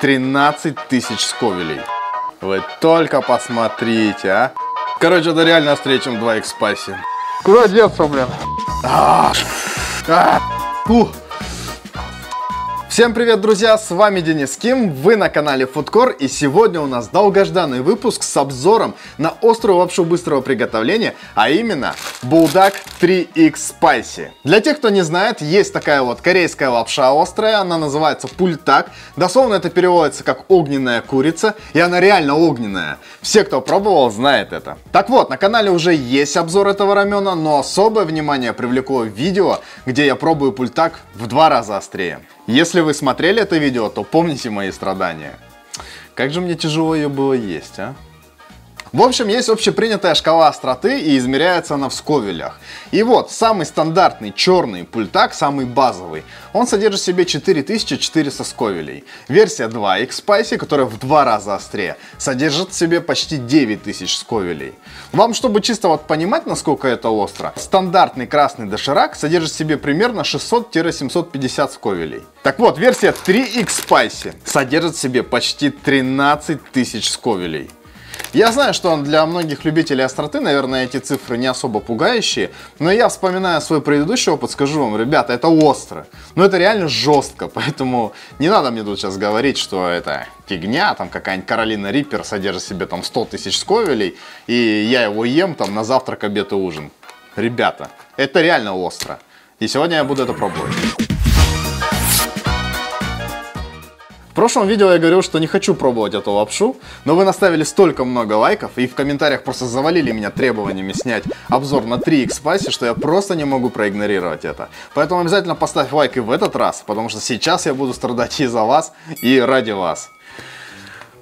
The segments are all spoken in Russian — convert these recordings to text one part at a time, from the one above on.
13 тысяч сковелей. Вы только посмотрите, а. Короче, это реально острее, чем 2х Spicy. Куда деться, блин? Всем привет, друзья, с вами Денис Ким, вы на канале Foodcore, и сегодня у нас долгожданный выпуск с обзором на острую лапшу быстрого приготовления, а именно Buldak 3X Spicy. Для тех, кто не знает, есть такая вот корейская лапша острая, она называется пультак, дословно это переводится как огненная курица, и она реально огненная. Все, кто пробовал, знает это. Так вот, на канале уже есть обзор этого рамена, но особое внимание привлекло видео, где я пробую пультак в 2 раза острее. Если вы смотрели это видео, то помните мои страдания. Как же мне тяжело ее было есть, а? В общем, есть общепринятая шкала остроты, и измеряется она в сковелях. И вот, самый стандартный черный пультак, самый базовый, он содержит в себе 4400 сковелей. Версия 2X Spicy, которая в 2 раза острее, содержит в себе почти 9000 сковелей. Вам, чтобы чисто вот понимать, насколько это остро, стандартный красный доширак содержит в себе примерно 600-750 сковелей. Так вот, версия 3X Spicy содержит в себе почти 13 тысяч сковелей. Я знаю, что для многих любителей остроты, наверное, эти цифры не особо пугающие, но я, вспоминая свой предыдущий опыт, скажу вам, ребята, это остро. Но это реально жестко, поэтому не надо мне тут сейчас говорить, что это фигня, там какая-нибудь Каролина Риппер содержит в себе там 100 тысяч сковелей, и я его ем там на завтрак, обед и ужин. Ребята, это реально остро. И сегодня я буду это пробовать. В прошлом видео я говорил, что не хочу пробовать эту лапшу, но вы наставили столько много лайков и в комментариях просто завалили меня требованиями снять обзор на 3X Spicy, что я просто не могу проигнорировать это. Поэтому обязательно поставь лайк и в этот раз, потому что сейчас я буду страдать и за вас, и ради вас.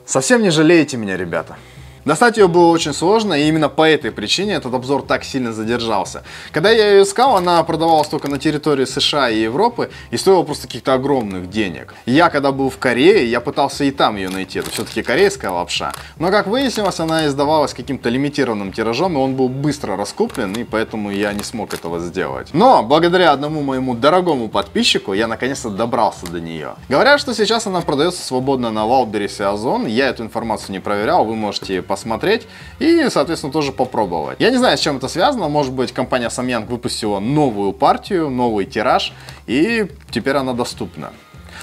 Совсем не жалейте меня, ребята. Достать ее было очень сложно, и именно по этой причине этот обзор так сильно задержался. Когда я ее искал, она продавалась только на территории США и Европы и стоила просто каких-то огромных денег. Я, когда был в Корее, я пытался и там ее найти, это все-таки корейская лапша. Но, как выяснилось, она издавалась каким-то лимитированным тиражом, и он был быстро раскуплен, и поэтому я не смог этого сделать. Но, благодаря одному моему дорогому подписчику, я наконец-то добрался до нее. Говорят, что сейчас она продается свободно на Wildberries и Озон, я эту информацию не проверял, вы можете посмотреть и, соответственно, тоже попробовать. Я не знаю, с чем это связано. Может быть, компания Samyang выпустила новую партию, новый тираж, и теперь она доступна.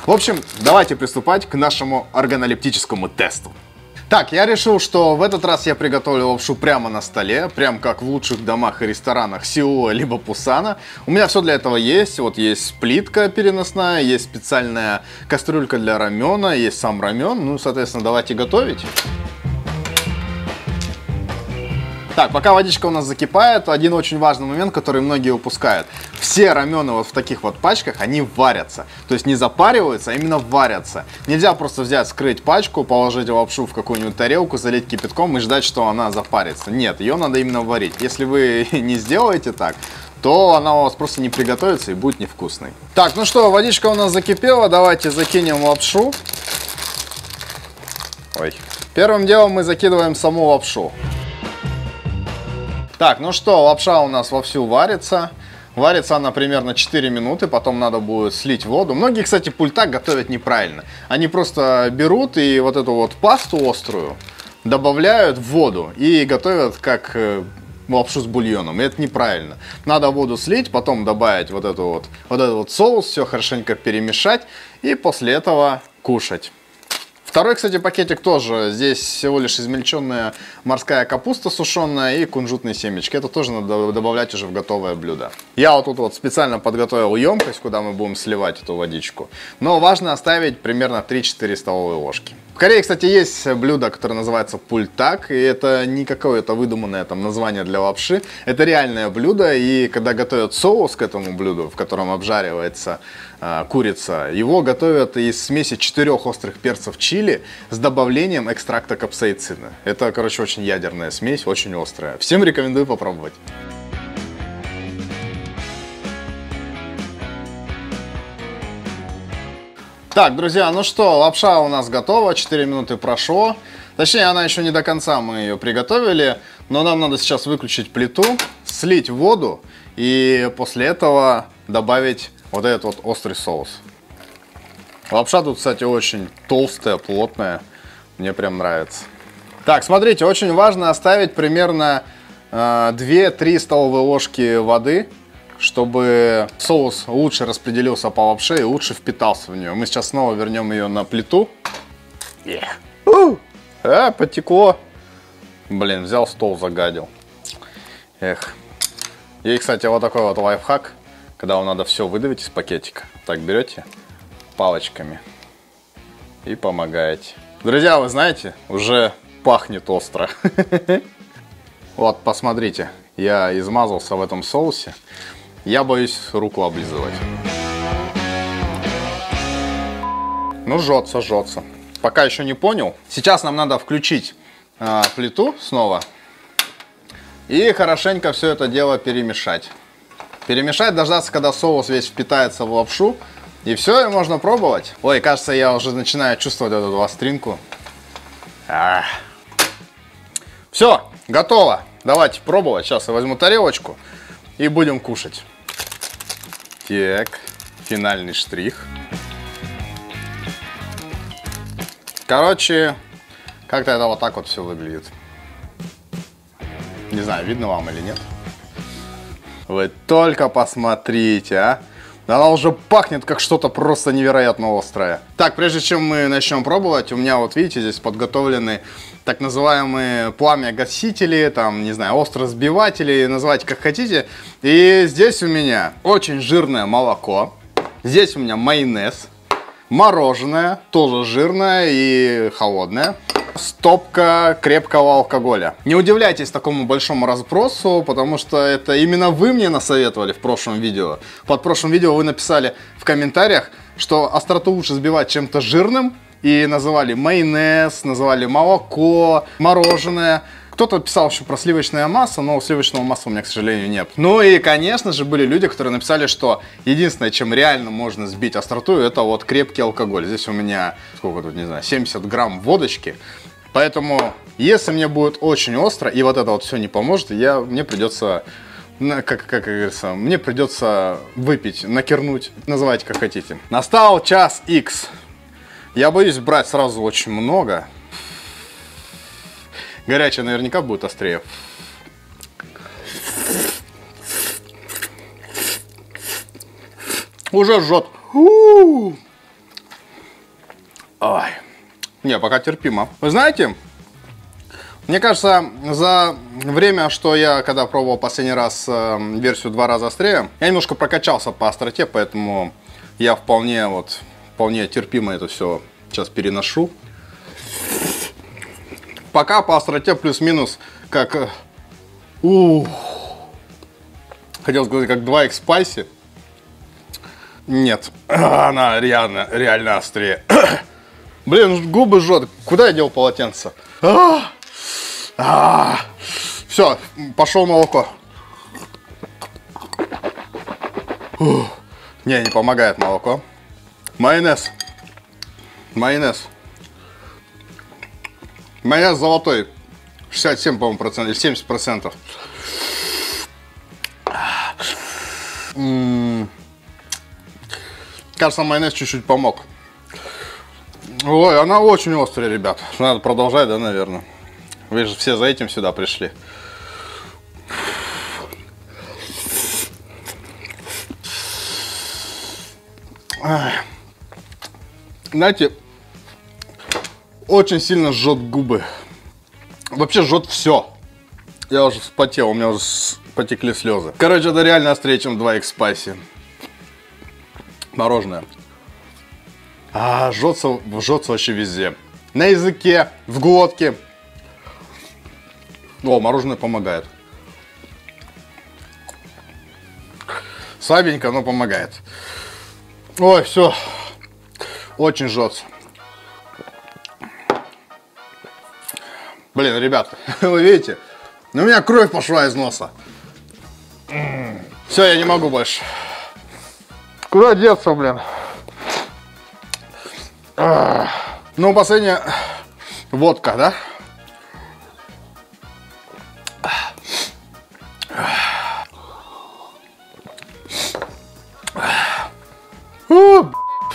В общем, давайте приступать к нашему органолептическому тесту. Так, я решил, что в этот раз я приготовлю лапшу прямо на столе, прям как в лучших домах и ресторанах Сеула либо Пусана. У меня все для этого есть. Вот есть плитка переносная, есть специальная кастрюлька для рамена, есть сам рамен. Ну, соответственно, давайте готовить. Так, пока водичка у нас закипает, один очень важный момент, который многие упускают. Все рамена вот в таких вот пачках, они варятся. То есть не запариваются, а именно варятся. Нельзя просто взять, скрыть пачку, положить лапшу в какую-нибудь тарелку, залить кипятком и ждать, что она запарится. Нет, ее надо именно варить. Если вы не сделаете так, то она у вас просто не приготовится и будет невкусной. Так, ну что, водичка у нас закипела, давайте закинем лапшу. Ой. Первым делом мы закидываем саму лапшу. Так, ну что, лапша у нас вовсю варится. Варится она примерно 4 минуты, потом надо будет слить воду. Многие, кстати, пультак готовят неправильно. Они просто берут и вот эту вот пасту острую добавляют в воду и готовят как лапшу с бульоном. И это неправильно. Надо воду слить, потом добавить вот этот вот соус, все хорошенько перемешать и после этого кушать. Второй, кстати, пакетик тоже. Здесь всего лишь измельченная морская капуста сушеная и кунжутные семечки. Это тоже надо добавлять уже в готовое блюдо. Я вот тут вот специально подготовил емкость, куда мы будем сливать эту водичку. Но важно оставить примерно 3-4 столовые ложки. В Корее, кстати, есть блюдо, которое называется пультак. И это не какое-то выдуманное там название для лапши. Это реальное блюдо. И когда готовят соус к этому блюду, в котором обжаривается курица, его готовят из смеси 4 острых перцев чили с добавлением экстракта капсаицина. Это, короче, очень ядерная смесь, очень острая. Всем рекомендую попробовать. Так, друзья, ну что, лапша у нас готова, 4 минуты прошло. Точнее, она еще не до конца, мы ее приготовили, но нам надо сейчас выключить плиту, слить воду и после этого добавить вот этот вот острый соус. Лапша тут, кстати, очень толстая, плотная. Мне прям нравится. Так, смотрите, очень важно оставить примерно 2-3 столовые ложки воды, чтобы соус лучше распределился по лапше и лучше впитался в нее. Мы сейчас снова вернем ее на плиту. Потекло. Блин, взял стол, загадил. Эх. И, кстати, вот такой вот лайфхак, когда вам надо все выдавить из пакетика. Так, берете палочками и помогаете. Друзья, вы знаете, уже пахнет остро. Вот, посмотрите, я измазался в этом соусе. Я боюсь руку облизывать. Ну, жжется, жжется. Пока еще не понял. Сейчас нам надо включить плиту снова. И хорошенько все это дело перемешать. Перемешать, дождаться, когда соус весь впитается в лапшу. И все, и можно пробовать. Ой, кажется, я уже начинаю чувствовать эту остринку. Все, готово. Давайте пробовать. Сейчас я возьму тарелочку и будем кушать. Так, финальный штрих. Короче, как-то это вот так вот все выглядит. Не знаю, видно вам или нет. Вы только посмотрите, а. Она уже пахнет как что-то просто невероятно острое. Так, прежде чем мы начнем пробовать, у меня вот видите, здесь подготовлены так называемые пламя-гасители, там, не знаю, остросбиватели, называйте как хотите. И здесь у меня очень жирное молоко. Здесь у меня майонез. Мороженое, тоже жирное и холодное. Стопка крепкого алкоголя. Не удивляйтесь такому большому разбросу, потому что это именно вы мне насоветовали в прошлом видео. Под прошлым видео вы написали в комментариях, что остроту лучше сбивать чем-то жирным. И называли майонез, называли молоко, мороженое. Кто-то писал еще про сливочное масло, но сливочного масла у меня, к сожалению, нет. Ну и, конечно же, были люди, которые написали, что единственное, чем реально можно сбить остроту, это вот крепкий алкоголь. Здесь у меня, сколько тут, не знаю, 70 грамм водочки. Поэтому, если мне будет очень остро, и вот это вот все не поможет, мне придется, как говорится, мне придется выпить, накернуть, называйте как хотите. Настал час X. Я боюсь брать сразу очень много. Горячее наверняка будет острее. Уже жжет. Ой. Не, пока терпимо. Вы знаете, мне кажется, за время, что я когда пробовал последний раз версию 2 раза острее, я немножко прокачался по остроте, поэтому я вполне терпимо это все сейчас переношу. Пока по остроте плюс-минус как... Хотел сказать, как 2X Spicy. Нет, она реально острее. Блин, губы жжет. Куда я дел полотенце? Все, пошел молоко. Не помогает молоко. Майонез. Майонез золотой. 67, по-моему, процентов. Или 70%. Кажется, майонез чуть-чуть помог. Ой, она очень острая, ребят. Надо продолжать, да, наверное. Вы же все за этим сюда пришли. Знаете, очень сильно жжет губы. Вообще жжет все. Я уже вспотел, у меня уже потекли слезы. Короче, это реально острее, чем 2X Spicy. Мороженое. Жжется вообще везде. На языке, в глотке. О, мороженое помогает. Слабенько, но помогает. Ой, все. Очень жжется. Блин, ребят, вы видите? У меня кровь пошла из носа. Все, я не могу больше. Куда деться, блин? Ну, последняя водка, да?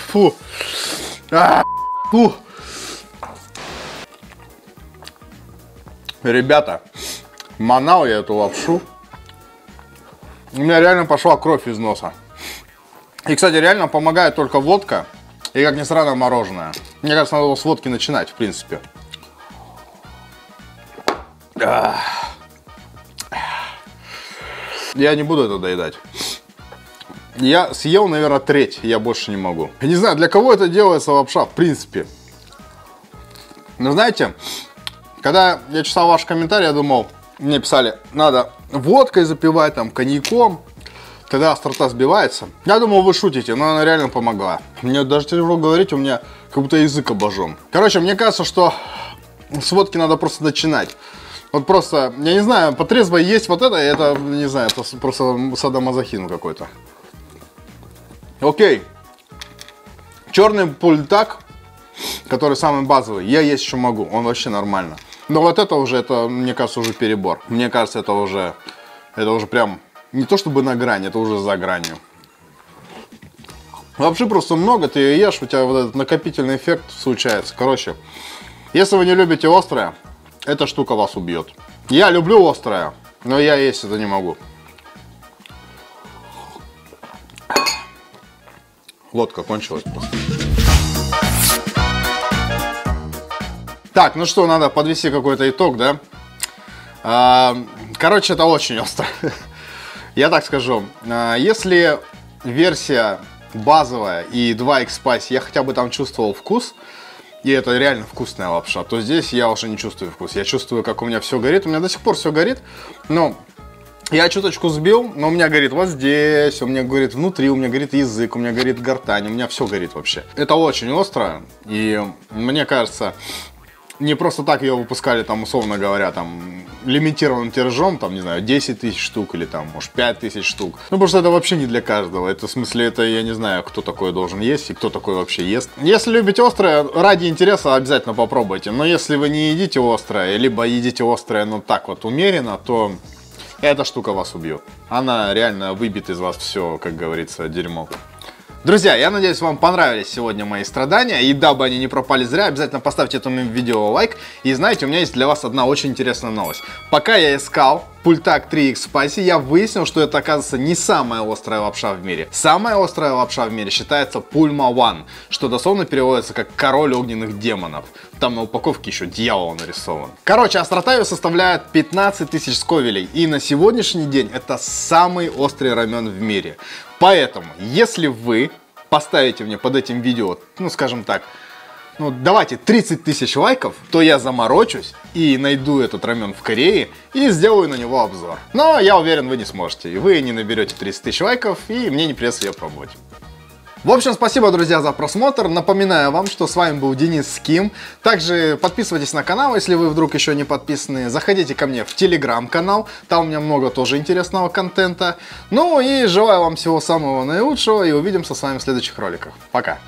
Фу. Ребята, манал я эту лапшу. У меня реально пошла кровь из носа. И, кстати, реально помогает только водка и, как ни странно, мороженое. Мне кажется, надо с водки начинать, в принципе. Я не буду это доедать. Я съел, наверное, треть, я больше не могу. Я не знаю, для кого это делается лапша, в принципе. Но знаете, когда я читал ваши комментарии, я думал, мне писали, надо водкой запивать, там, коньяком, тогда острота сбивается. Я думал, вы шутите, но она реально помогла. Мне даже тяжело говорить, у меня как будто язык обожжен. Короче, мне кажется, что с водки надо просто начинать. Вот просто, я не знаю, по трезвой есть вот это, не знаю, это просто садомазохизм какой-то. Окей. Черный пультак, который самый базовый, я есть еще могу, он вообще нормально. Но вот это уже, это, мне кажется, уже перебор. Мне кажется, это уже прям не то чтобы на грани, это уже за гранью. Вообще просто много, ты ее ешь, у тебя вот этот накопительный эффект случается. Короче, если вы не любите острое, эта штука вас убьет. Я люблю острое, но я есть это не могу. Водка кончилась просто. Так, ну что, надо подвести какой-то итог, да? Короче, это очень остро. Я так скажу. Если версия базовая и 2x Spice, я хотя бы там чувствовал вкус, и это реально вкусная лапша, то здесь я уже не чувствую вкус. Я чувствую, как у меня все горит. У меня до сих пор все горит. Но я чуточку сбил, но у меня горит вот здесь, у меня горит внутри, у меня горит язык, у меня горит гортань, у меня все горит вообще. Это очень остро, и мне кажется, не просто так ее выпускали, там, условно говоря, там, лимитированным тиражом, там, не знаю, 10 тысяч штук или там, может, 5 тысяч штук. Ну, потому что это вообще не для каждого. Это, в смысле, это, я не знаю, кто такой должен есть и кто такой вообще ест. Если любите острое, ради интереса обязательно попробуйте. Но если вы не едите острое, либо едите острое, но так вот умеренно, то эта штука вас убьет. Она реально выбьет из вас все, как говорится, дерьмо. Друзья, я надеюсь, вам понравились сегодня мои страдания, и дабы они не пропали зря, обязательно поставьте этому видео лайк. И знаете, у меня есть для вас одна очень интересная новость. Пока я искал пультак 3x Spicy, я выяснил, что это, оказывается, не самая острая лапша в мире. Самая острая лапша в мире считается Pulma One, что дословно переводится как король огненных демонов. Там на упаковке еще дьявол нарисован. Короче, острота ее составляет 15 тысяч сковелей, и на сегодняшний день это самый острый рамен в мире. Поэтому, если вы поставите мне под этим видео, ну, скажем так, ну, давайте 30 тысяч лайков, то я заморочусь и найду этот рамен в Корее и сделаю на него обзор. Но я уверен, вы не сможете. Вы не наберете 30 тысяч лайков, и мне не придется ее пробовать. В общем, спасибо, друзья, за просмотр. Напоминаю вам, что с вами был Денис Ким. Также подписывайтесь на канал, если вы вдруг еще не подписаны. Заходите ко мне в телеграм-канал, там у меня много тоже интересного контента. Ну и желаю вам всего самого наилучшего, и увидимся с вами в следующих роликах. Пока!